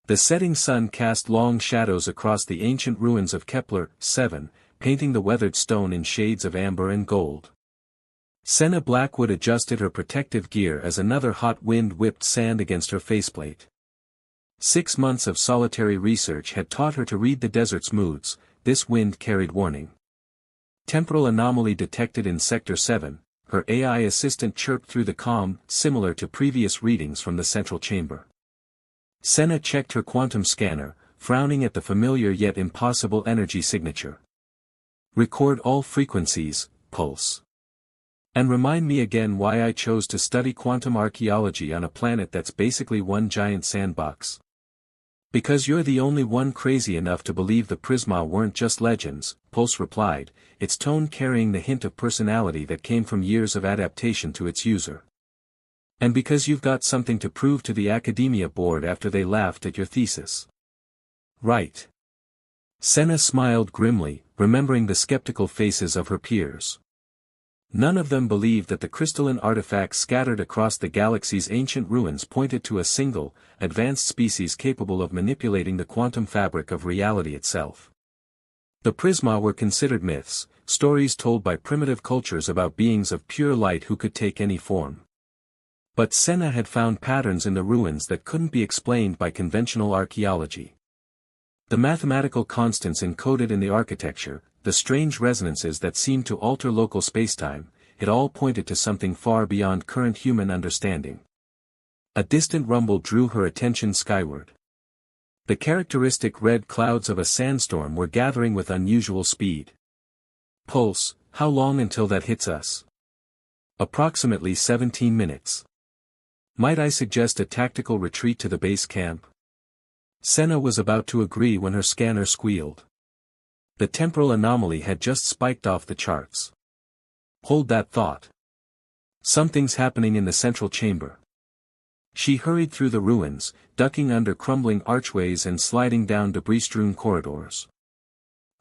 The setting sun cast long shadows across the ancient ruins of Kepler 7, painting the weathered stone in shades of amber and gold. Senna Blackwood adjusted her protective gear as another hot wind whipped sand against her faceplate. 6 months of solitary research had taught her to read the desert's moods. This wind carried warning. Temporal anomaly detected in Sector 7, her AI assistant chirped through the comm, similar to previous readings from the central chamber. Senna checked her quantum scanner, frowning at the familiar yet impossible energy signature. Record all frequencies, pulse. And remind me again why I chose to study quantum archaeology on a planet that's basically one giant sandbox. Because you're the only one crazy enough to believe the Prisma weren't just legends, Pulse replied, its tone carrying the hint of personality that came from years of adaptation to its user. And because you've got something to prove to the academia board after they laughed at your thesis. Right. Senna smiled grimly, remembering the skeptical faces of her peers. None of them believed that the crystalline artifacts scattered across the galaxy's ancient ruins pointed to a single, advanced species capable of manipulating the quantum fabric of reality itself. The Prisma were considered myths, stories told by primitive cultures about beings of pure light who could take any form. But Senna had found patterns in the ruins that couldn't be explained by conventional archaeology. The mathematical constants encoded in the architecture, the strange resonances that seemed to alter local spacetime, it all pointed to something far beyond current human understanding. A distant rumble drew her attention skyward. The characteristic red clouds of a sandstorm were gathering with unusual speed. Pulse, how long until that hits us? Approximately 17 minutes. Might I suggest a tactical retreat to the base camp? Senna was about to agree when her scanner squealed. The temporal anomaly had just spiked off the charts. Hold that thought. Something's happening in the central chamber. She hurried through the ruins, ducking under crumbling archways and sliding down debris-strewn corridors.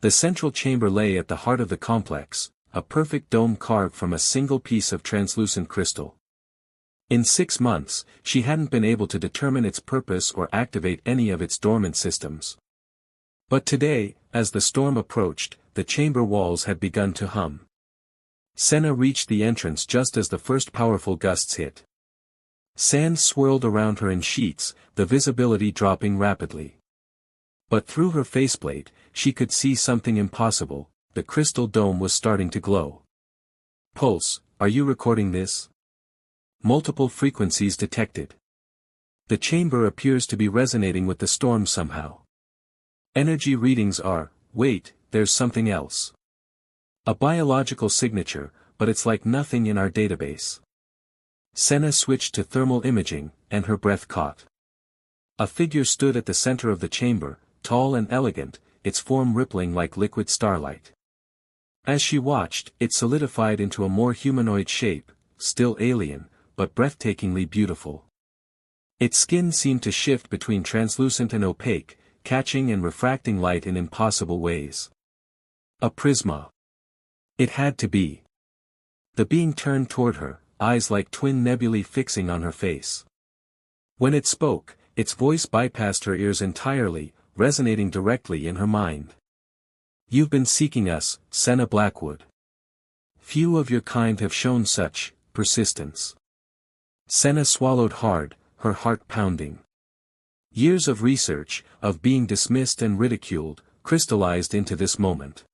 The central chamber lay at the heart of the complex, a perfect dome carved from a single piece of translucent crystal. In 6 months, she hadn't been able to determine its purpose or activate any of its dormant systems. But today, as the storm approached, the chamber walls had begun to hum. Senna reached the entrance just as the first powerful gusts hit. Sand swirled around her in sheets, the visibility dropping rapidly. But through her faceplate, she could see something impossible. The crystal dome was starting to glow. Pulse, are you recording this? Multiple frequencies detected. The chamber appears to be resonating with the storm somehow. Energy readings are, wait, there's something else. A biological signature, but it's like nothing in our database. Senna switched to thermal imaging, and her breath caught. A figure stood at the center of the chamber, tall and elegant, its form rippling like liquid starlight. As she watched, it solidified into a more humanoid shape, still alien, but breathtakingly beautiful. Its skin seemed to shift between translucent and opaque, catching and refracting light in impossible ways. A prisma. It had to be. The being turned toward her, eyes like twin nebulae fixing on her face. When it spoke, its voice bypassed her ears entirely, resonating directly in her mind. You've been seeking us, Senna Blackwood. Few of your kind have shown such persistence. Senna swallowed hard, her heart pounding. Years of research, of being dismissed and ridiculed, crystallized into this moment.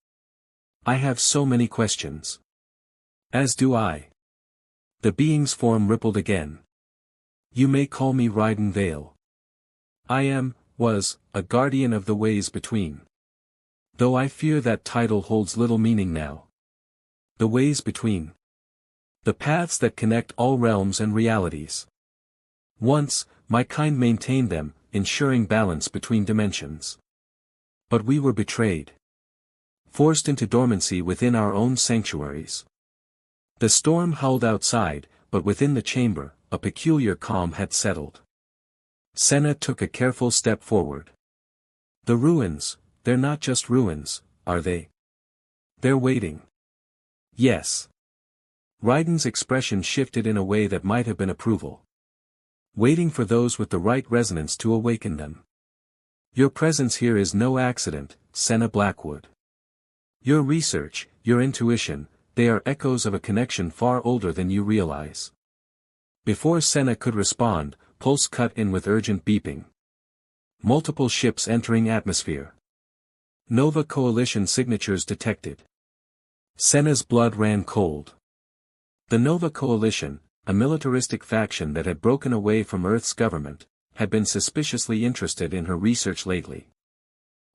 I have so many questions. As do I. The being's form rippled again. You may call me Ryden Vale. I was, a guardian of the ways between. Though I fear that title holds little meaning now. The ways between. The paths that connect all realms and realities. Once, my kind maintained them, ensuring balance between dimensions. But we were betrayed. Forced into dormancy within our own sanctuaries. The storm howled outside, but within the chamber, a peculiar calm had settled. Senna took a careful step forward. The ruins, they're not just ruins, are they? They're waiting. Yes. Ryden's expression shifted in a way that might have been approval. Waiting for those with the right resonance to awaken them. Your presence here is no accident, Senna Blackwood. Your research, your intuition, they are echoes of a connection far older than you realize. Before Senna could respond, Pulse cut in with urgent beeping. Multiple ships entering atmosphere. Nova Coalition signatures detected. Senna's blood ran cold. The Nova Coalition, a militaristic faction that had broken away from Earth's government, had been suspiciously interested in her research lately.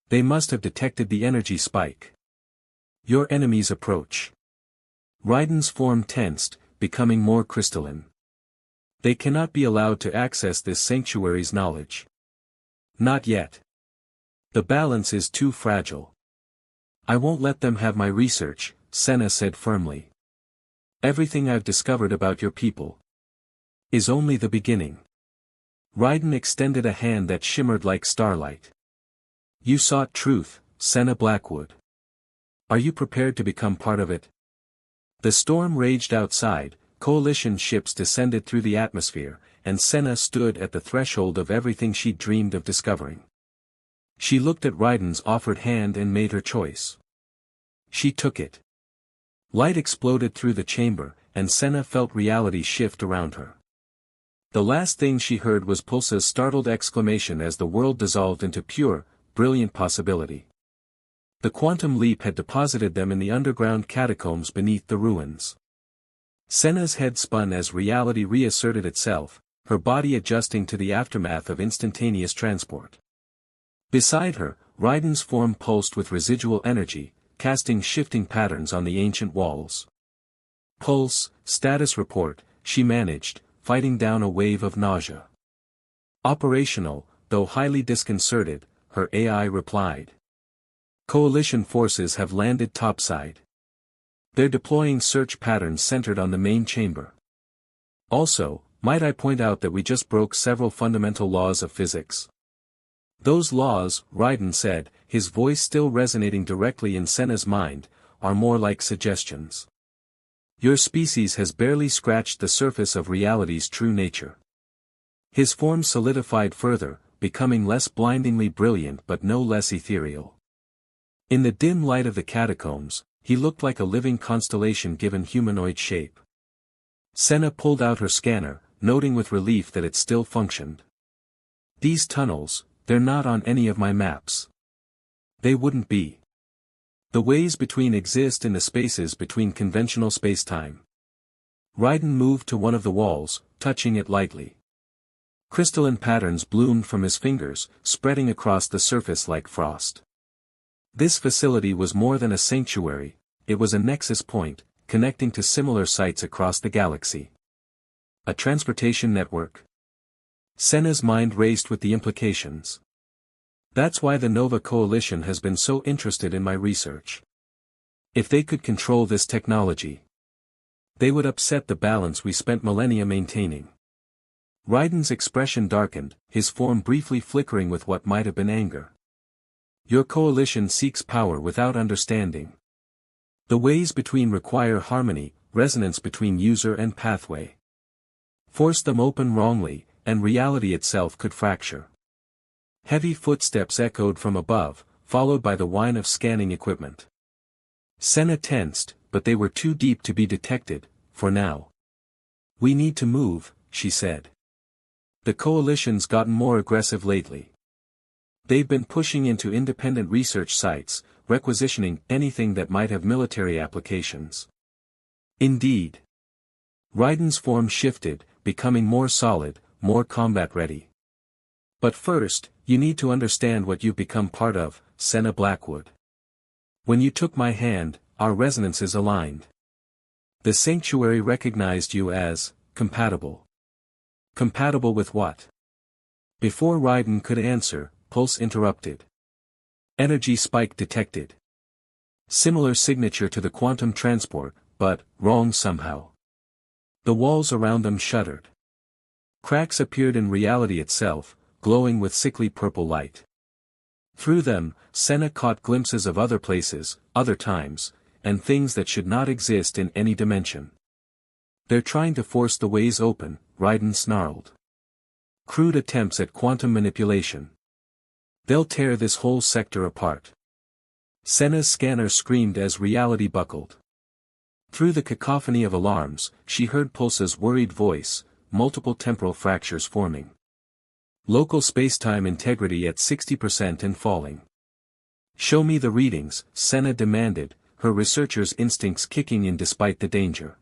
They must have detected the energy spike. Your enemies approach. Raiden's form tensed, becoming more crystalline. They cannot be allowed to access this sanctuary's knowledge. Not yet. The balance is too fragile. I won't let them have my research, Senna said firmly. Everything I've discovered about your people is only the beginning. Raiden extended a hand that shimmered like starlight. You sought truth, Senna Blackwood. Are you prepared to become part of it? The storm raged outside, Coalition ships descended through the atmosphere, and Senna stood at the threshold of everything she'd dreamed of discovering. She looked at Raiden's offered hand and made her choice. She took it. Light exploded through the chamber, and Senna felt reality shift around her. The last thing she heard was Pulse's startled exclamation as the world dissolved into pure, brilliant possibility. The quantum leap had deposited them in the underground catacombs beneath the ruins. Senna's head spun as reality reasserted itself, her body adjusting to the aftermath of instantaneous transport. Beside her, Raiden's form pulsed with residual energy, casting shifting patterns on the ancient walls. Pulse, status report, she managed, fighting down a wave of nausea. Operational, though highly disconcerted, her AI replied. Coalition forces have landed topside. They're deploying search patterns centered on the main chamber. Also, might I point out that we just broke several fundamental laws of physics. Those laws, Raiden said, his voice still resonating directly in Senna's mind, are more like suggestions. Your species has barely scratched the surface of reality's true nature. His form solidified further, becoming less blindingly brilliant but no less ethereal. In the dim light of the catacombs, he looked like a living constellation given humanoid shape. Senna pulled out her scanner, noting with relief that it still functioned. These tunnels, they're not on any of my maps. They wouldn't be. The ways between exist in the spaces between conventional spacetime. Raiden moved to one of the walls, touching it lightly. Crystalline patterns bloomed from his fingers, spreading across the surface like frost. This facility was more than a sanctuary, it was a nexus point, connecting to similar sites across the galaxy. A transportation network? Senna's mind raced with the implications. That's why the Nova Coalition has been so interested in my research. If they could control this technology, they would upset the balance we spent millennia maintaining. Raiden's expression darkened, his form briefly flickering with what might have been anger. Your coalition seeks power without understanding. The ways between require harmony, resonance between user and pathway. Force them open wrongly, and reality itself could fracture. Heavy footsteps echoed from above, followed by the whine of scanning equipment. Senna tensed, but they were too deep to be detected, for now. We need to move, she said. The coalition's gotten more aggressive lately. They've been pushing into independent research sites, requisitioning anything that might have military applications. Indeed. Raiden's form shifted, becoming more solid, more combat-ready. But first, you need to understand what you've become part of, Senna Blackwood. When you took my hand, our resonances aligned. The sanctuary recognized you as compatible. Compatible with what? Before Raiden could answer, Pulse interrupted. Energy spike detected. Similar signature to the quantum transport, but wrong somehow. The walls around them shuddered. Cracks appeared in reality itself, glowing with sickly purple light. Through them, Senna caught glimpses of other places, other times, and things that should not exist in any dimension. They're trying to force the ways open, Raiden snarled. Crude attempts at quantum manipulation. They'll tear this whole sector apart. Senna's scanner screamed as reality buckled. Through the cacophony of alarms, she heard Pulse's worried voice, multiple temporal fractures forming. Local spacetime integrity at 60% and falling. Show me the readings, Senna demanded, her researcher's instincts kicking in despite the danger.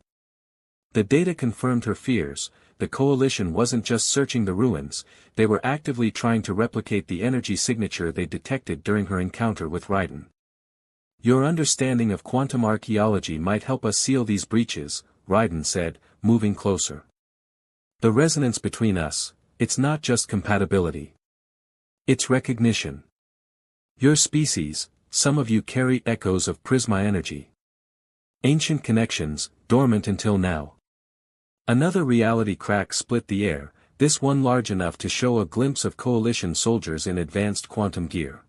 The data confirmed her fears. The coalition wasn't just searching the ruins, they were actively trying to replicate the energy signature they detected during her encounter with Raiden. Your understanding of quantum archaeology might help us seal these breaches, Raiden said, moving closer. The resonance between us, it's not just compatibility. It's recognition. Your species, some of you carry echoes of Prisma energy. Ancient connections, dormant until now. Another reality crack split the air, this one large enough to show a glimpse of coalition soldiers in advanced quantum gear.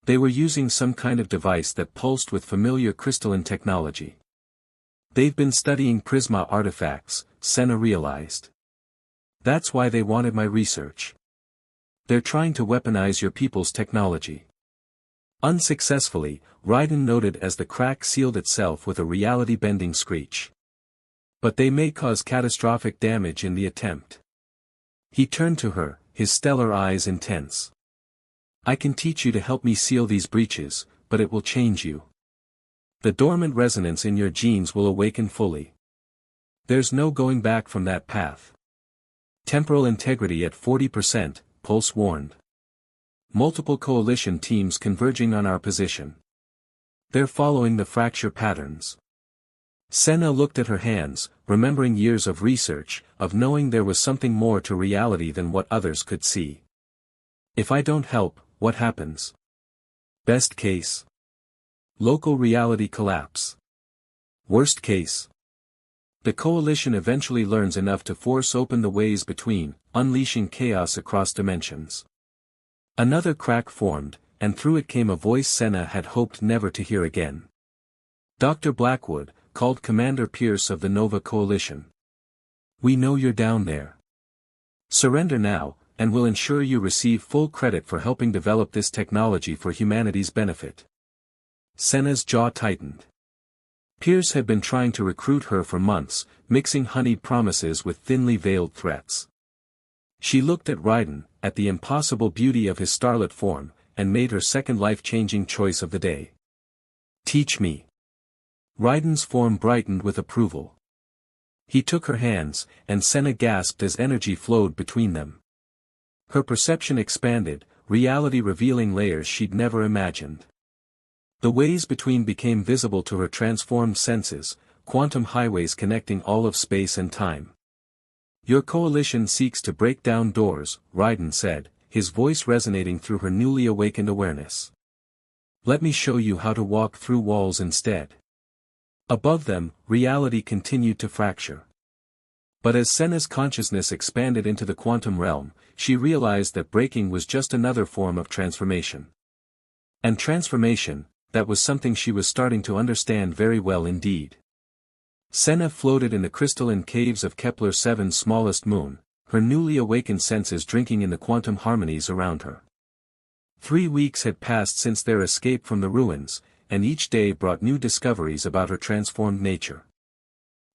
They were using some kind of device that pulsed with familiar crystalline technology. They've been studying Prisma artifacts, Senna realized. That's why they wanted my research. They're trying to weaponize your people's technology. Unsuccessfully, Raiden noted as the crack sealed itself with a reality-bending screech. But they may cause catastrophic damage in the attempt. He turned to her, his stellar eyes intense. I can teach you to help me seal these breaches, but it will change you. The dormant resonance in your genes will awaken fully. There's no going back from that path. Temporal integrity at 40%, Pulse warned. Multiple coalition teams converging on our position. They're following the fracture patterns. Senna looked at her hands, remembering years of research, of knowing there was something more to reality than what others could see. If I don't help, what happens? Best case. Local reality collapse. Worst case. The coalition eventually learns enough to force open the ways between, unleashing chaos across dimensions. Another crack formed, and through it came a voice Senna had hoped never to hear again. Dr. Blackwood, called Commander Pierce of the Nova Coalition. We know you're down there. Surrender now, and we'll ensure you receive full credit for helping develop this technology for humanity's benefit. Senna's jaw tightened. Pierce had been trying to recruit her for months, mixing honeyed promises with thinly veiled threats. She looked at Raiden, at the impossible beauty of his starlit form, and made her second life-changing choice of the day. Teach me. Raiden's form brightened with approval. He took her hands, and Senna gasped as energy flowed between them. Her perception expanded, reality revealing layers she'd never imagined. The ways between became visible to her transformed senses, quantum highways connecting all of space and time. Your coalition seeks to break down doors, Raiden said, his voice resonating through her newly awakened awareness. Let me show you how to walk through walls instead. Above them, reality continued to fracture. But as Senna's consciousness expanded into the quantum realm, she realized that breaking was just another form of transformation. And transformation, that was something she was starting to understand very well indeed. Senna floated in the crystalline caves of Kepler-7's smallest moon, her newly awakened senses drinking in the quantum harmonies around her. 3 weeks had passed since their escape from the ruins, and each day brought new discoveries about her transformed nature.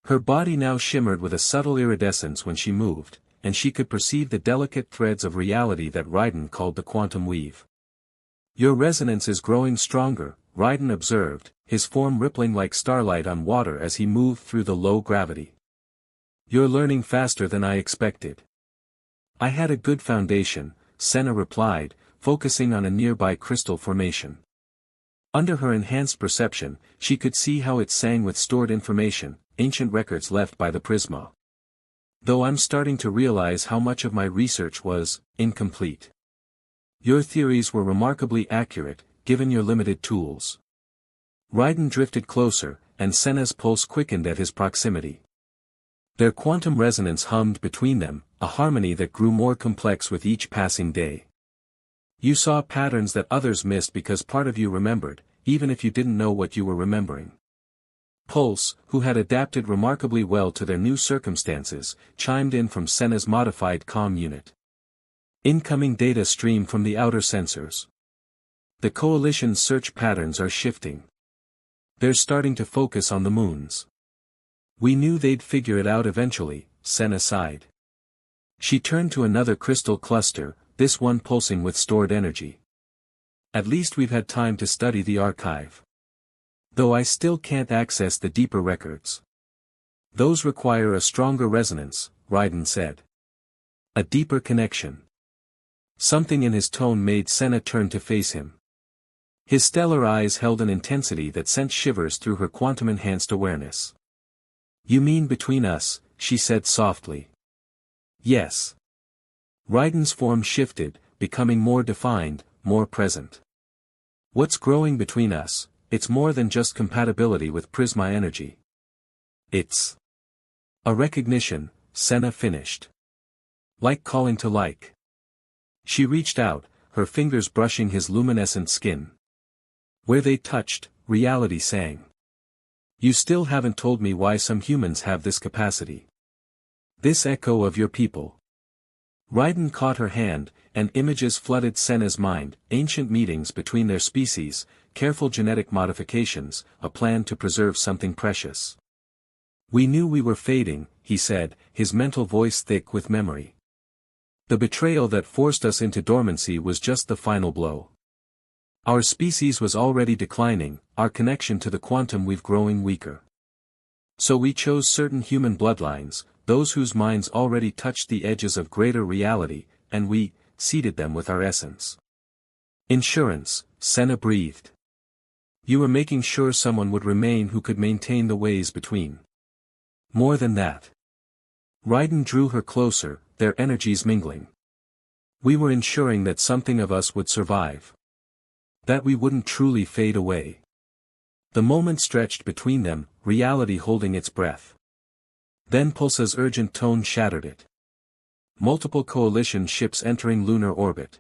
Her body now shimmered with a subtle iridescence when she moved, and she could perceive the delicate threads of reality that Raiden called the quantum weave. Your resonance is growing stronger, Raiden observed, his form rippling like starlight on water as he moved through the low gravity. You're learning faster than I expected. I had a good foundation, Senna replied, focusing on a nearby crystal formation. Under her enhanced perception, she could see how it sang with stored information, ancient records left by the Prisma. Though I'm starting to realize how much of my research was incomplete. Your theories were remarkably accurate, given your limited tools. Raiden drifted closer, and Senna's pulse quickened at his proximity. Their quantum resonance hummed between them, a harmony that grew more complex with each passing day. You saw patterns that others missed because part of you remembered, even if you didn't know what you were remembering. Pulse, who had adapted remarkably well to their new circumstances, chimed in from Senna's modified comm unit. Incoming data stream from the outer sensors. The coalition's search patterns are shifting. They're starting to focus on the moons. We knew they'd figure it out eventually, Senna sighed. She turned to another crystal cluster, this one pulsing with stored energy. At least we've had time to study the archive. Though I still can't access the deeper records. Those require a stronger resonance, Raiden said. A deeper connection. Something in his tone made Senna turn to face him. His stellar eyes held an intensity that sent shivers through her quantum-enhanced awareness. You mean between us, she said softly. Yes. Raiden's form shifted, becoming more defined, more present. What's growing between us? It's more than just compatibility with Prisma energy. It's a recognition, Senna finished. Like calling to like. She reached out, her fingers brushing his luminescent skin. Where they touched, reality sang. You still haven't told me why some humans have this capacity. This echo of your people. Raiden caught her hand, and images flooded Senna's mind, ancient meetings between their species, careful genetic modifications, a plan to preserve something precious. We knew we were fading, he said, his mental voice thick with memory. The betrayal that forced us into dormancy was just the final blow. Our species was already declining, our connection to the quantum weave growing weaker. So we chose certain human bloodlines, those whose minds already touched the edges of greater reality, and we seeded them with our essence. Insurance, Senna breathed. You were making sure someone would remain who could maintain the ways between. More than that. Raiden drew her closer, their energies mingling. We were ensuring that something of us would survive. That we wouldn't truly fade away. The moment stretched between them, reality holding its breath. Then Pulsa's urgent tone shattered it. Multiple coalition ships entering lunar orbit.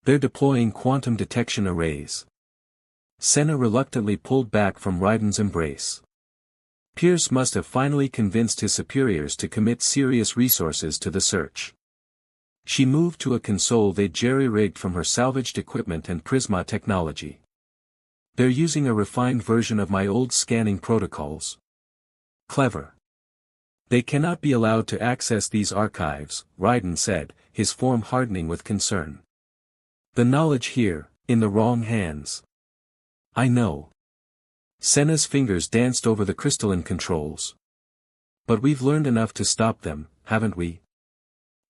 They're deploying quantum detection arrays. Senna reluctantly pulled back from Raiden's embrace. Pierce must have finally convinced his superiors to commit serious resources to the search. She moved to a console they'd jerry-rigged from her salvaged equipment and Prisma technology. They're using a refined version of my old scanning protocols. Clever. They cannot be allowed to access these archives, Raiden said, his form hardening with concern. The knowledge here, in the wrong hands. I know. Senna's fingers danced over the crystalline controls. But we've learned enough to stop them, haven't we?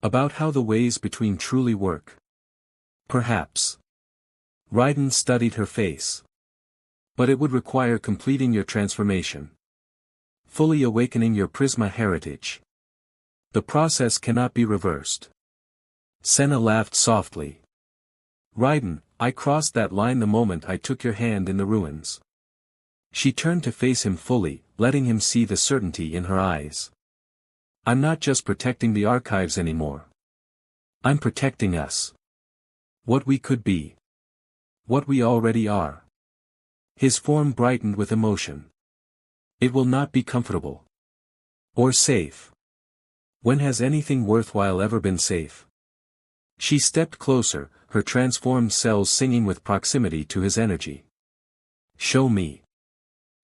About how the ways between truly work. Perhaps. Raiden studied her face. But it would require completing your transformation. Fully awakening your Prisma heritage. The process cannot be reversed. Senna laughed softly. Raiden, I crossed that line the moment I took your hand in the ruins. She turned to face him fully, letting him see the certainty in her eyes. I'm not just protecting the archives anymore. I'm protecting us. What we could be. What we already are. His form brightened with emotion. It will not be comfortable. Or safe. When has anything worthwhile ever been safe? She stepped closer, her transformed cells singing with proximity to his energy. Show me.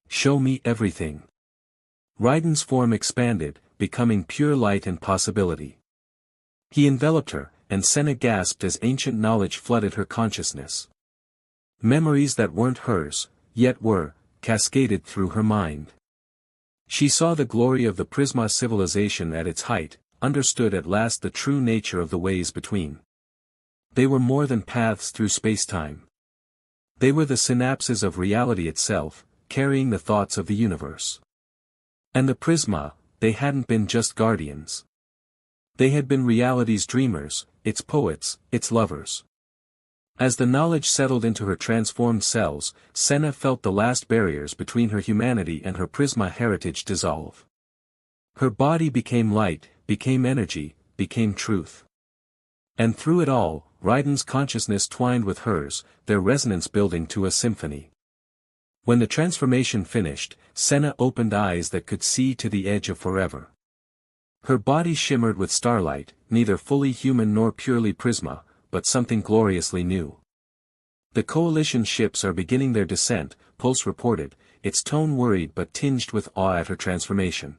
Show me everything. Raiden's form expanded, becoming pure light and possibility. He enveloped her, and Senna gasped as ancient knowledge flooded her consciousness. Memories that weren't hers, yet were, cascaded through her mind. She saw the glory of the Prisma civilization at its height, understood at last the true nature of the ways between. They were more than paths through space-time. They were the synapses of reality itself, carrying the thoughts of the universe. And the Prisma, they hadn't been just guardians. They had been reality's dreamers, its poets, its lovers. As the knowledge settled into her transformed cells, Senna felt the last barriers between her humanity and her Prisma heritage dissolve. Her body became light, became energy, became truth. And through it all, Raiden's consciousness twined with hers, their resonance building to a symphony. When the transformation finished, Senna opened eyes that could see to the edge of forever. Her body shimmered with starlight, neither fully human nor purely Prisma, but something gloriously new. The coalition ships are beginning their descent, Pulse reported, its tone worried but tinged with awe at her transformation.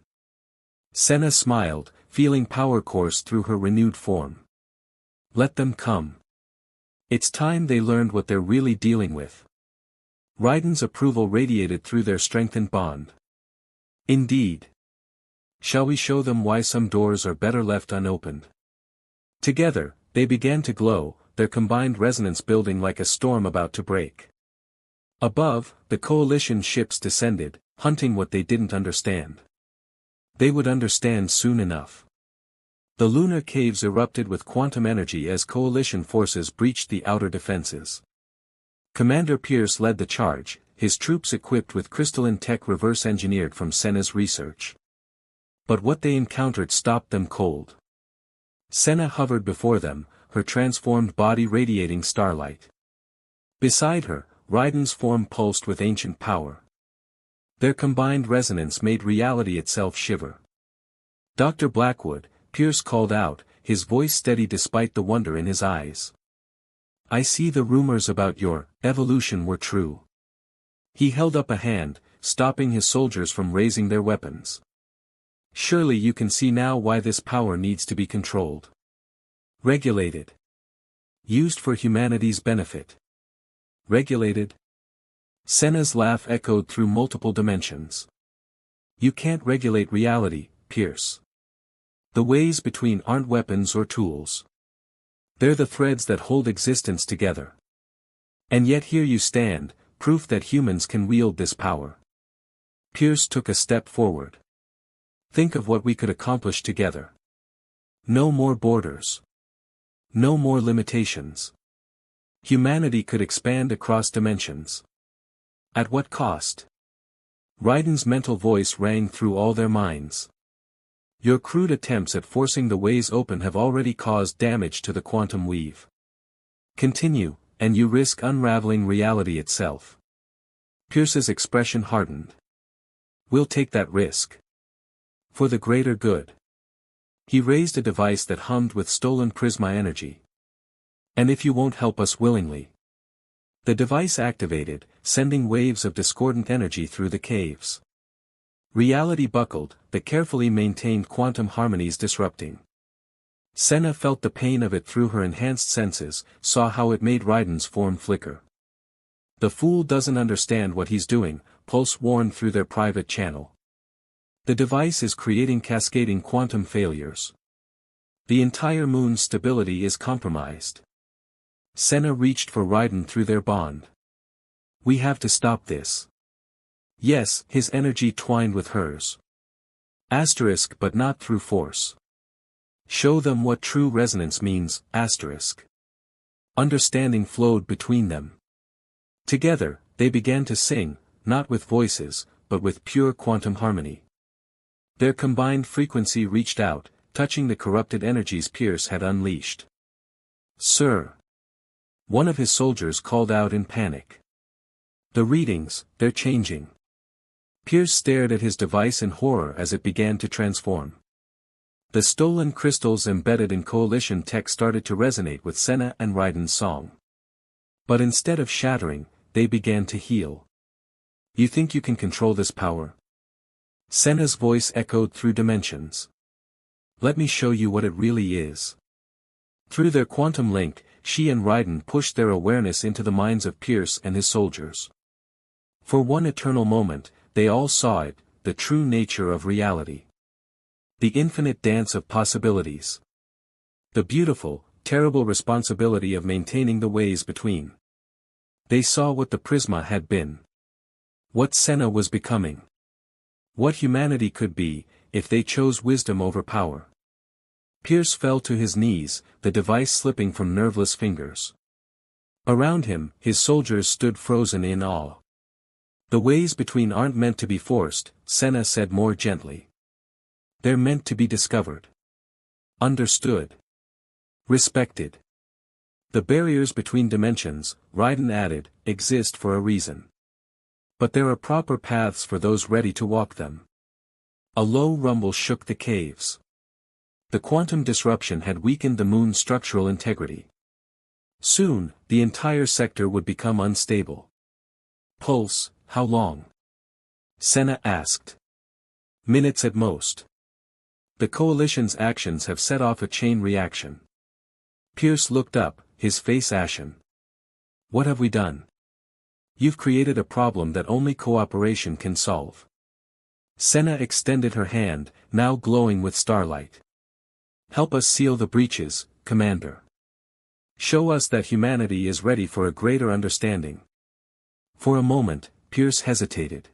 Senna smiled, feeling power course through her renewed form. Let them come. It's time they learned what they're really dealing with. Raiden's approval radiated through their strengthened bond. Indeed. Shall we show them why some doors are better left unopened? Together, they began to glow, their combined resonance building like a storm about to break. Above, the coalition ships descended, hunting what they didn't understand. They would understand soon enough. The lunar caves erupted with quantum energy as coalition forces breached the outer defenses. Commander Pierce led the charge, his troops equipped with crystalline tech reverse-engineered from Senna's research. But what they encountered stopped them cold. Senna hovered before them, her transformed body radiating starlight. Beside her, Raiden's form pulsed with ancient power. Their combined resonance made reality itself shiver. Dr. Blackwood, Pierce called out, his voice steady despite the wonder in his eyes. I see the rumors about your evolution were true. He held up a hand, stopping his soldiers from raising their weapons. Surely you can see now why this power needs to be controlled. Regulated. Used for humanity's benefit. Regulated? Senna's laugh echoed through multiple dimensions. You can't regulate reality, Pierce. The ways between aren't weapons or tools. They're the threads that hold existence together. And yet here you stand, proof that humans can wield this power. Pierce took a step forward. Think of what we could accomplish together. No more borders. No more limitations. Humanity could expand across dimensions. At what cost? Raiden's mental voice rang through all their minds. Your crude attempts at forcing the ways open have already caused damage to the quantum weave. Continue, and you risk unraveling reality itself. Pierce's expression hardened. We'll take that risk. For the greater good. He raised a device that hummed with stolen Prisma energy. And if you won't help us willingly. The device activated, sending waves of discordant energy through the caves. Reality buckled, the carefully maintained quantum harmonies disrupting. Senna felt the pain of it through her enhanced senses, saw how it made Raiden's form flicker. The fool doesn't understand what he's doing, Pulse warned through their private channel. The device is creating cascading quantum failures. The entire moon's stability is compromised. Senna reached for Raiden through their bond. We have to stop this. Yes, his energy twined with hers. Asterisk but not through force. Show them what true resonance means, asterisk. Understanding flowed between them. Together, they began to sing, not with voices, but with pure quantum harmony. Their combined frequency reached out, touching the corrupted energies Pierce had unleashed. Sir! One of his soldiers called out in panic. The readings, they're changing. Pierce stared at his device in horror as it began to transform. The stolen crystals embedded in coalition tech started to resonate with Senna and Raiden's song. But instead of shattering, they began to heal. You think you can control this power? Senna's voice echoed through dimensions. Let me show you what it really is. Through their quantum link, she and Raiden pushed their awareness into the minds of Pierce and his soldiers. For one eternal moment, they all saw it, the true nature of reality. The infinite dance of possibilities. The beautiful, terrible responsibility of maintaining the ways between. They saw what the Prisma had been. What Senna was becoming. What humanity could be, if they chose wisdom over power. Pierce fell to his knees, the device slipping from nerveless fingers. Around him, his soldiers stood frozen in awe. The ways between aren't meant to be forced, Senna said more gently. They're meant to be discovered. Understood. Respected. The barriers between dimensions, Raiden added, exist for a reason. But there are proper paths for those ready to walk them. A low rumble shook the caves. The quantum disruption had weakened the moon's structural integrity. Soon, the entire sector would become unstable. Pulse, how long? Senna asked. Minutes at most. The coalition's actions have set off a chain reaction. Pierce looked up, his face ashen. What have we done? You've created a problem that only cooperation can solve. Senna extended her hand, now glowing with starlight. Help us seal the breaches, Commander. Show us that humanity is ready for a greater understanding. For a moment, Pierce hesitated.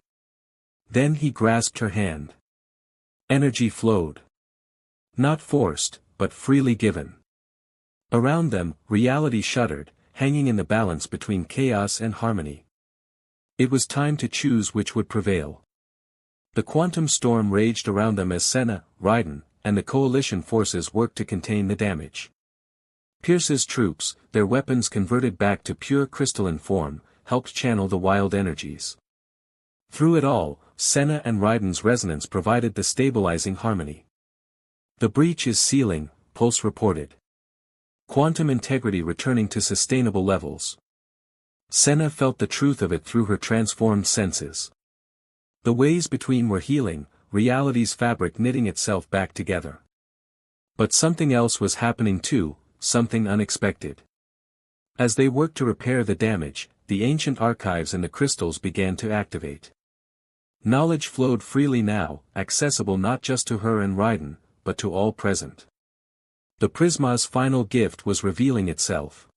Then he grasped her hand. Energy flowed. Not forced, but freely given. Around them, reality shuddered, hanging in the balance between chaos and harmony. It was time to choose which would prevail. The quantum storm raged around them as Senna, Raiden, and the coalition forces worked to contain the damage. Pierce's troops, their weapons converted back to pure crystalline form, helped channel the wild energies. Through it all, Senna and Raiden's resonance provided the stabilizing harmony. The breach is sealing, Pulse reported. Quantum integrity returning to sustainable levels. Senna felt the truth of it through her transformed senses. The ways between were healing, reality's fabric knitting itself back together. But something else was happening too, something unexpected. As they worked to repair the damage, the ancient archives and the crystals began to activate. Knowledge flowed freely now, accessible not just to her and Raiden, but to all present. The Prisma's final gift was revealing itself.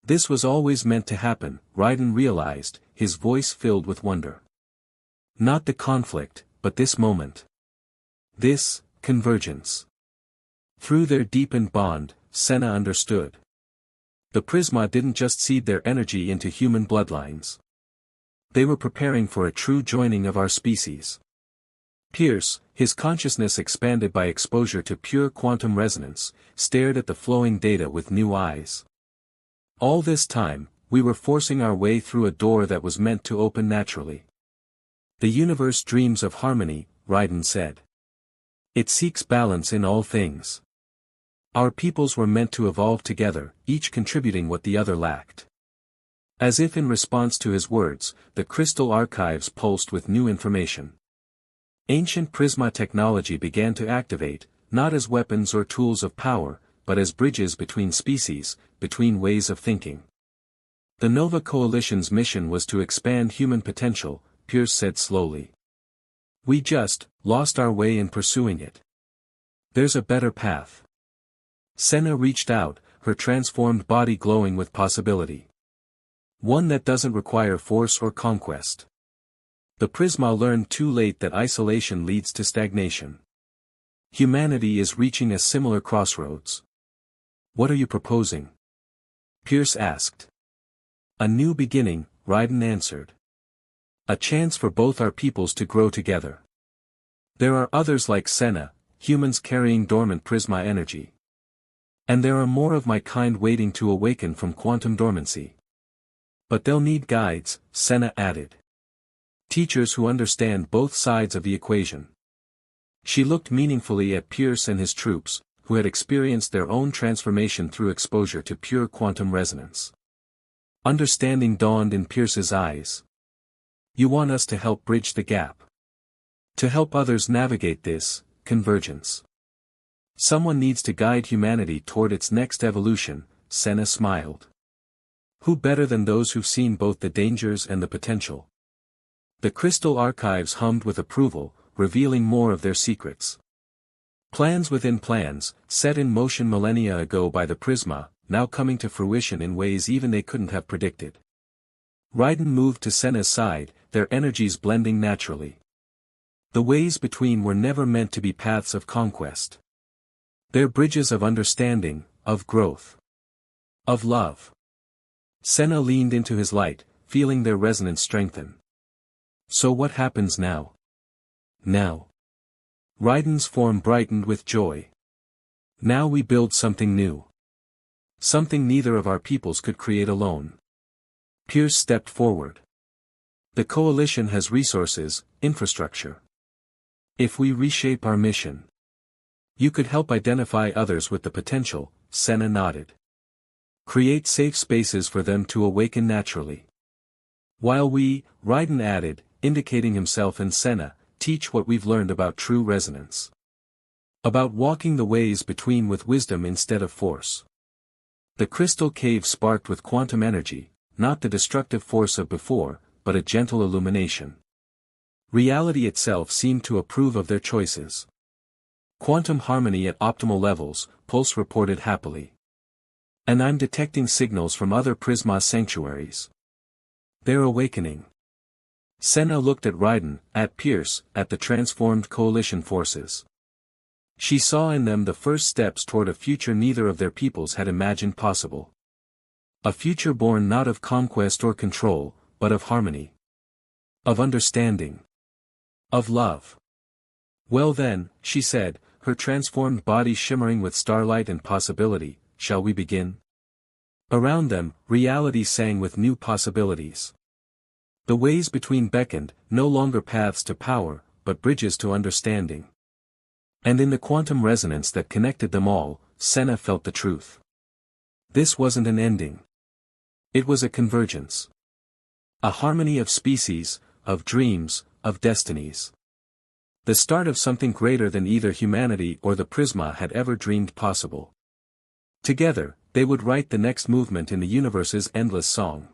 This was always meant to happen, Raiden realized, his voice filled with wonder. Not the conflict, but this moment. This, convergence. Through their deepened bond, Senna understood. The Prisma didn't just seed their energy into human bloodlines. They were preparing for a true joining of our species. Pierce, his consciousness expanded by exposure to pure quantum resonance, stared at the flowing data with new eyes. All this time, we were forcing our way through a door that was meant to open naturally. The universe dreams of harmony, Raiden said. It seeks balance in all things. Our peoples were meant to evolve together, each contributing what the other lacked. As if in response to his words, the crystal archives pulsed with new information. Ancient Prisma technology began to activate, not as weapons or tools of power, but as bridges between species, between ways of thinking. The Nova Coalition's mission was to expand human potential, Pierce said slowly. We just lost our way in pursuing it. There's a better path. Senna reached out, her transformed body glowing with possibility. One that doesn't require force or conquest. The Prisma learned too late that isolation leads to stagnation. Humanity is reaching a similar crossroads. What are you proposing? Pierce asked. A new beginning, Raiden answered. A chance for both our peoples to grow together. There are others like Senna, humans carrying dormant Prisma energy. And there are more of my kind waiting to awaken from quantum dormancy. But they'll need guides, Senna added. Teachers who understand both sides of the equation. She looked meaningfully at Pierce and his troops, who had experienced their own transformation through exposure to pure quantum resonance. Understanding dawned in Pierce's eyes. You want us to help bridge the gap. To help others navigate this convergence. Someone needs to guide humanity toward its next evolution, Senna smiled. Who better than those who've seen both the dangers and the potential? The crystal archives hummed with approval, revealing more of their secrets. Plans within plans, set in motion millennia ago by the Prisma, now coming to fruition in ways even they couldn't have predicted. Raiden moved to Senna's side, their energies blending naturally. The ways between were never meant to be paths of conquest. They're bridges of understanding, of growth. Of love. Senna leaned into his light, feeling their resonance strengthen. So what happens now? Now. Raiden's form brightened with joy. Now we build something new. Something neither of our peoples could create alone. Pierce stepped forward. The coalition has resources, infrastructure. If we reshape our mission. You could help identify others with the potential, Senna nodded. Create safe spaces for them to awaken naturally. While we, Raiden added, indicating himself and Senna, teach what we've learned about true resonance. About walking the ways between with wisdom instead of force. The crystal cave sparked with quantum energy, not the destructive force of before, but a gentle illumination. Reality itself seemed to approve of their choices. Quantum harmony at optimal levels, Pulse reported happily. And I'm detecting signals from other Prisma sanctuaries. They're awakening. Senna looked at Raiden, at Pierce, at the transformed coalition forces. She saw in them the first steps toward a future neither of their peoples had imagined possible. A future born not of conquest or control, but of harmony. Of understanding. Of love. Well then, she said, her transformed body shimmering with starlight and possibility, shall we begin? Around them, reality sang with new possibilities. The ways between beckoned, no longer paths to power, but bridges to understanding. And in the quantum resonance that connected them all, Senna felt the truth. This wasn't an ending. It was a convergence. A harmony of species, of dreams, of destinies. The start of something greater than either humanity or the Prisma had ever dreamed possible. Together, they would write the next movement in the universe's endless song.